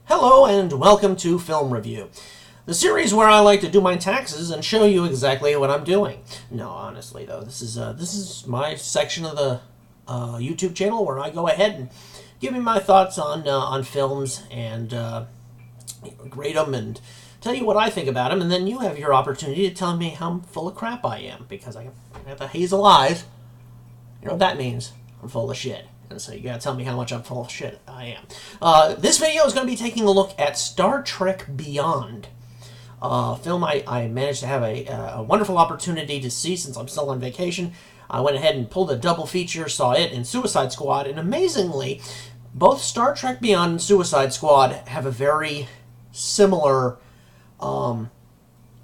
Hello and welcome to Film Review, the series where I like to do my taxes and show you exactly what I'm doing. No, honestly though, this is my section of the YouTube channel where I go ahead and give you my thoughts on films and grade them and tell you what I think about them, and then you have your opportunity to tell me how full of crap I am, because I have the hazel eyes. You know what that means? I'm full of shit. And so you gotta tell me how much I'm full of shit I am. This video is going to be taking a look at Star Trek Beyond, a film I managed to have a wonderful opportunity to see since I'm still on vacation. I went ahead and pulled a double feature, saw it and Suicide Squad, and amazingly, both Star Trek Beyond and Suicide Squad have a very similar, they're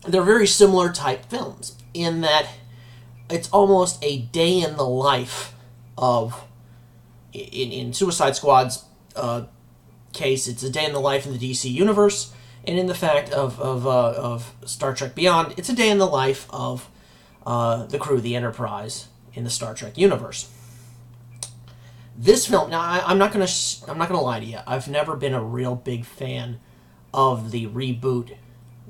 very similar type films, in that it's almost a day in the life of, in Suicide Squad's case, it's a day in the life in the DC universe, and in the fact of Star Trek Beyond, it's a day in the life of the crew, the Enterprise, in the Star Trek universe. This film, now I'm not gonna lie to you, I've never been a real big fan of the reboot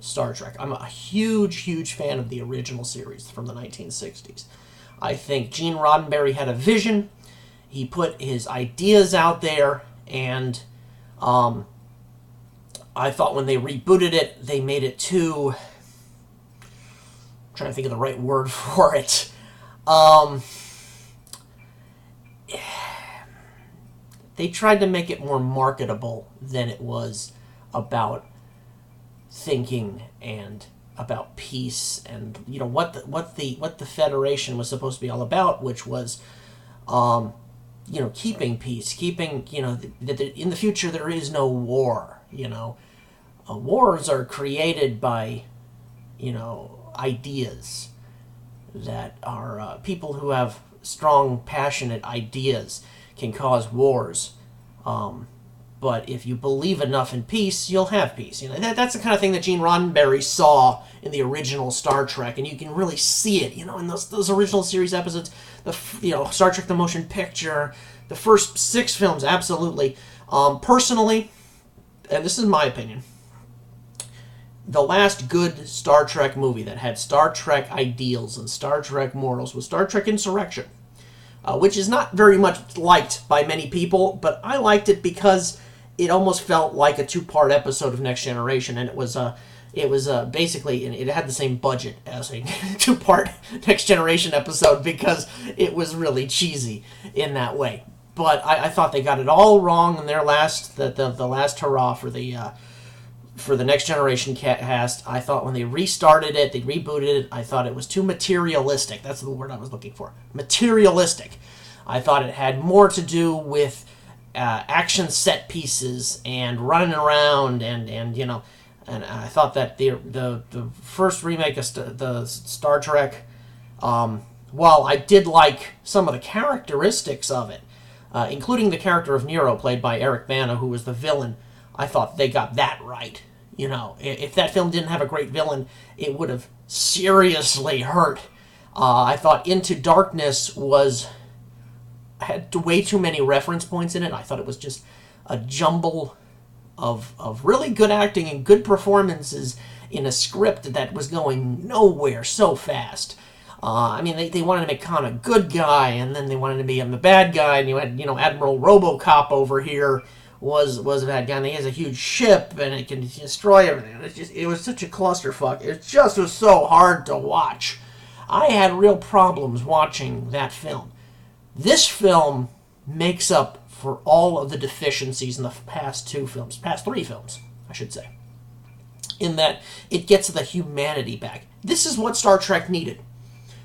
Star Trek. I'm a huge fan of the original series from the 1960s. I think Gene Roddenberry had a vision. He put his ideas out there, and I thought when they rebooted it, they made it too... I'm trying to think of the right word for it. They tried to make it more marketable than it was about thinking and about peace and, you know, what the Federation was supposed to be all about, which was you know, keeping peace, keeping, you know, that in the future there is no war, you know. Wars are created by, you know, ideas that are, people who have strong, passionate ideas can cause wars. But if you believe enough in peace, you'll have peace. You know, that's the kind of thing that Gene Roddenberry saw in the original Star Trek, and you can really see it, you know, in those original series episodes. You know, Star Trek the Motion Picture, the first 6 films, absolutely. Personally, and this is my opinion, the last good Star Trek movie that had Star Trek ideals and Star Trek morals was Star Trek Insurrection, which is not very much liked by many people, but I liked it because it almost felt like a 2-part episode of Next Generation, and it was basically, it had the same budget as a 2-part Next Generation episode because it was really cheesy in that way. But I thought they got it all wrong in their last, the last hurrah for the Next Generation cast. I thought when they restarted it, they rebooted it, I thought it was too materialistic. That's the word I was looking for. Materialistic. I thought it had more to do with action set pieces and running around and you know, and I thought that the first remake of the Star Trek, while I did like some of the characteristics of it, including the character of Nero, played by Eric Bana, who was the villain, I thought they got that right. You know, if that film didn't have a great villain, it would have seriously hurt. I thought Into Darkness had way too many reference points in it. I thought it was just a jumble of really good acting and good performances in a script that was going nowhere so fast. I mean, they wanted to make Khan a good guy, and then they wanted to be him the bad guy, and you had, you know, Admiral RoboCop over here was a bad guy, and he has a huge ship, and it can destroy everything. It was such a clusterfuck. It just was so hard to watch. I had real problems watching that film. This film makes up for all of the deficiencies in the past 3 films, I should say, in that it gets the humanity back. This is what Star Trek needed.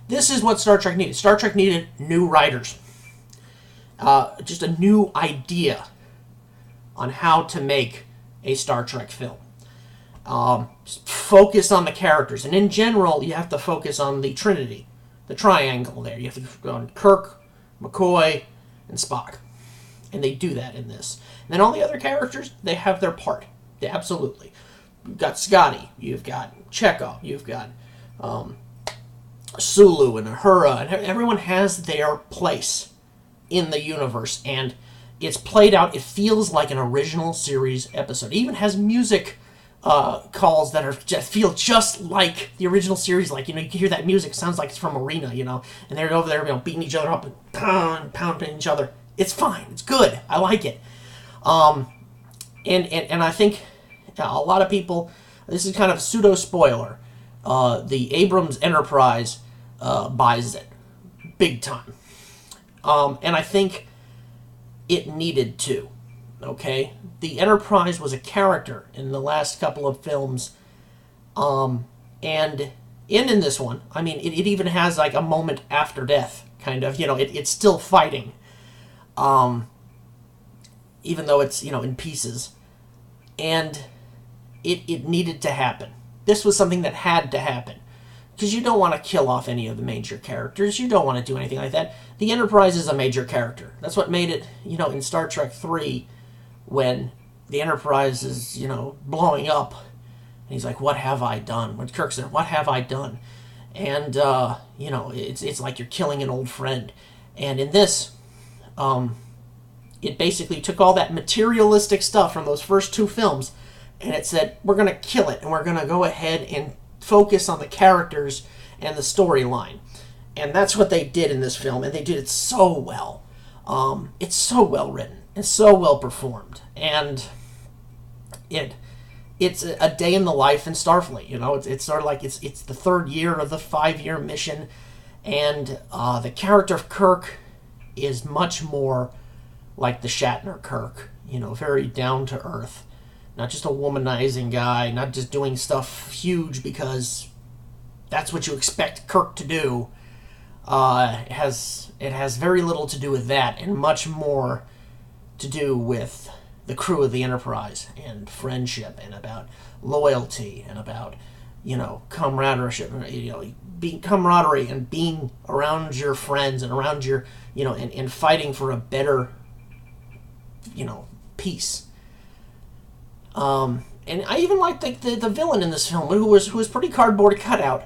Star Trek needed new writers. Just a new idea on how to make a Star Trek film. Focus on the characters. And in general, you have to focus on the Trinity, the triangle there. You have to go on Kirk, McCoy, and Spock. And they do that in this. And then all the other characters, they have their part. They absolutely. You've got Scotty, you've got Chekhov, you've got Sulu and Uhura, and everyone has their place in the universe. And It's played out. It feels like an original series episode. It even has music calls that feel just like the original series. Like, you can hear that music. It sounds like it's from Arena, and they're over there, beating each other up and pounding each other. It's fine. It's good. I like it. And I think a lot of people, this is kind of a pseudo spoiler. The Abrams Enterprise buys it big time. And I think it needed to. Okay? The Enterprise was a character in the last couple of films. And in this one, I mean, it even has like a moment after death, kind of. It's still fighting. Even though it's, in pieces. And it needed to happen. This was something that had to happen. Because you don't want to kill off any of the major characters. You don't want to do anything like that. The Enterprise is a major character. That's what made it, in Star Trek 3, when the Enterprise is, blowing up. And he's like, what have I done? When Kirk said, what have I done? And, it's like you're killing an old friend. And in this, it basically took all that materialistic stuff from those first two films, and it said, we're going to kill it, and we're going to go ahead and focus on the characters and the storyline. And that's what they did in this film, and they did it so well. It's so well written. It's so well performed. And it's a day in the life in Starfleet. It's sort of like it's the third year of the 5-year mission, and the character of Kirk is much more like the Shatner Kirk, very down to earth. Not just a womanizing guy, not just doing stuff huge because that's what you expect Kirk to do. It has very little to do with that, and much more to do with the crew of the Enterprise and friendship and about loyalty and about camaraderie, being camaraderie and being around your friends and around your and fighting for a better peace. And I even like the villain in this film, who was pretty cardboard cutout.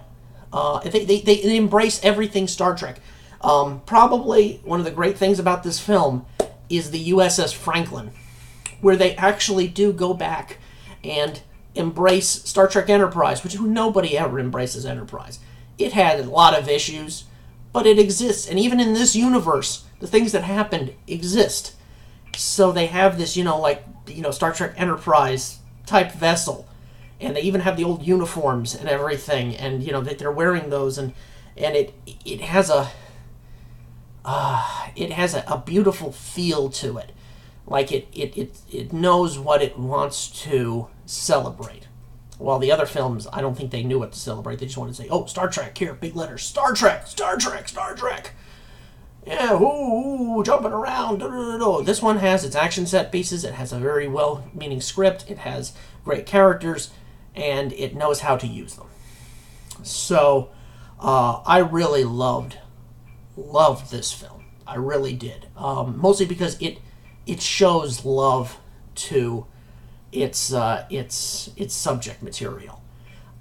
They embrace everything Star Trek. Probably one of the great things about this film is the USS Franklin, where they actually do go back and embrace Star Trek Enterprise, which nobody ever embraces Enterprise. It had a lot of issues, but it exists. And even in this universe, the things that happened exist. So they have this, Star Trek Enterprise type vessel, and they even have the old uniforms and everything, and that they're wearing those, and it has a beautiful feel to it, like it knows what it wants to celebrate. While the other films, I don't think they knew what to celebrate. They just wanted to say, "Oh, Star Trek here, big letters, Star Trek, Star Trek, Star Trek." Yeah, ooh, jumping around. This one has its action set pieces. It has a very well-meaning script. It has great characters, and it knows how to use them. So, I really loved this film. I really did. Mostly because it shows love to its subject material.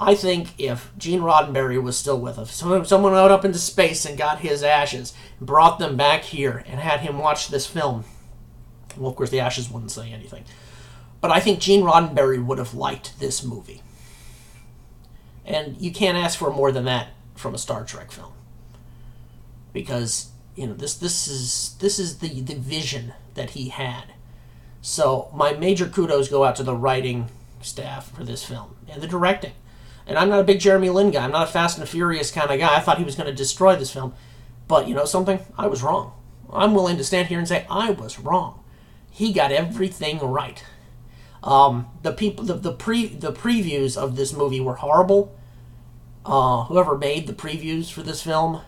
I think if Gene Roddenberry was still with us, someone went up into space and got his ashes, brought them back here, and had him watch this film, well, of course, the ashes wouldn't say anything. But I think Gene Roddenberry would have liked this movie. And you can't ask for more than that from a Star Trek film. Because, this is the vision that he had. So my major kudos go out to the writing staff for this film and the directing. And I'm not a big Jeremy Lin guy. I'm not a Fast and Furious kind of guy. I thought he was going to destroy this film. But you know something? I was wrong. I'm willing to stand here and say I was wrong. He got everything right. The previews of this movie were horrible. Whoever made the previews for this film,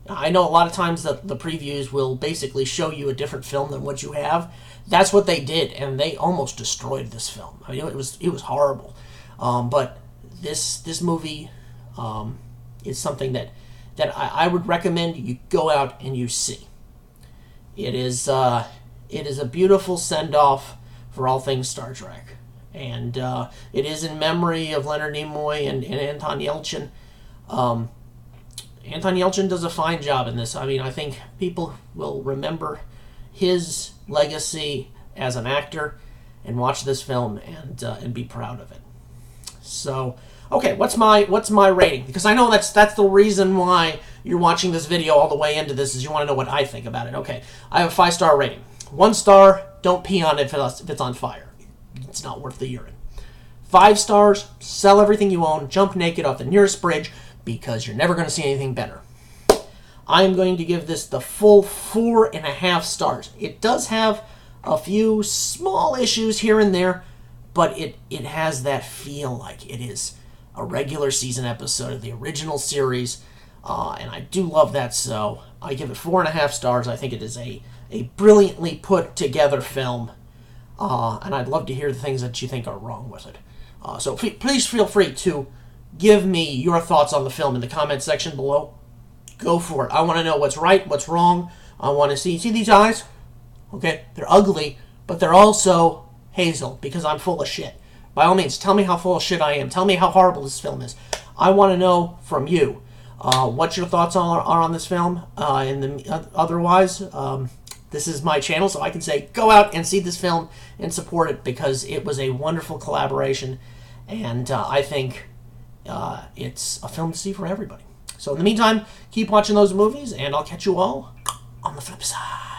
I know a lot of times that the previews will basically show you a different film than what you have. That's what they did, and they almost destroyed this film. I mean, it was horrible. But this movie is something that I would recommend you go out and you see. It is a beautiful send-off for all things Star Trek. And it is in memory of Leonard Nimoy and Anton Yelchin. Anton Yelchin does a fine job in this. I mean, I think people will remember his legacy as an actor and watch this film and be proud of it. So, okay, what's my rating? Because I know that's the reason why you're watching this video all the way into this, is you want to know what I think about it. Okay, I have a 5-star rating. 1 star, don't pee on it if it's on fire. It's not worth the urine. 5 stars, sell everything you own, jump naked off the nearest bridge, because you're never going to see anything better. I'm going to give this the full 4.5 stars. It does have a few small issues here and there, but it has that feel like it is a regular season episode of the original series, and I do love that, so I give it 4.5 stars. I think it is a brilliantly put together film, and I'd love to hear the things that you think are wrong with it. So please feel free to give me your thoughts on the film in the comment section below. Go for it. I want to know what's right, what's wrong. I want to see these eyes? Okay, they're ugly, but they're also hazel, because I'm full of shit. By all means, tell me how full of shit I am. Tell me how horrible this film is. I want to know from you what your thoughts are on this film. Otherwise, this is my channel, so I can say, go out and see this film and support it, because it was a wonderful collaboration, and I think it's a film to see for everybody. So in the meantime, keep watching those movies, and I'll catch you all on the flip side.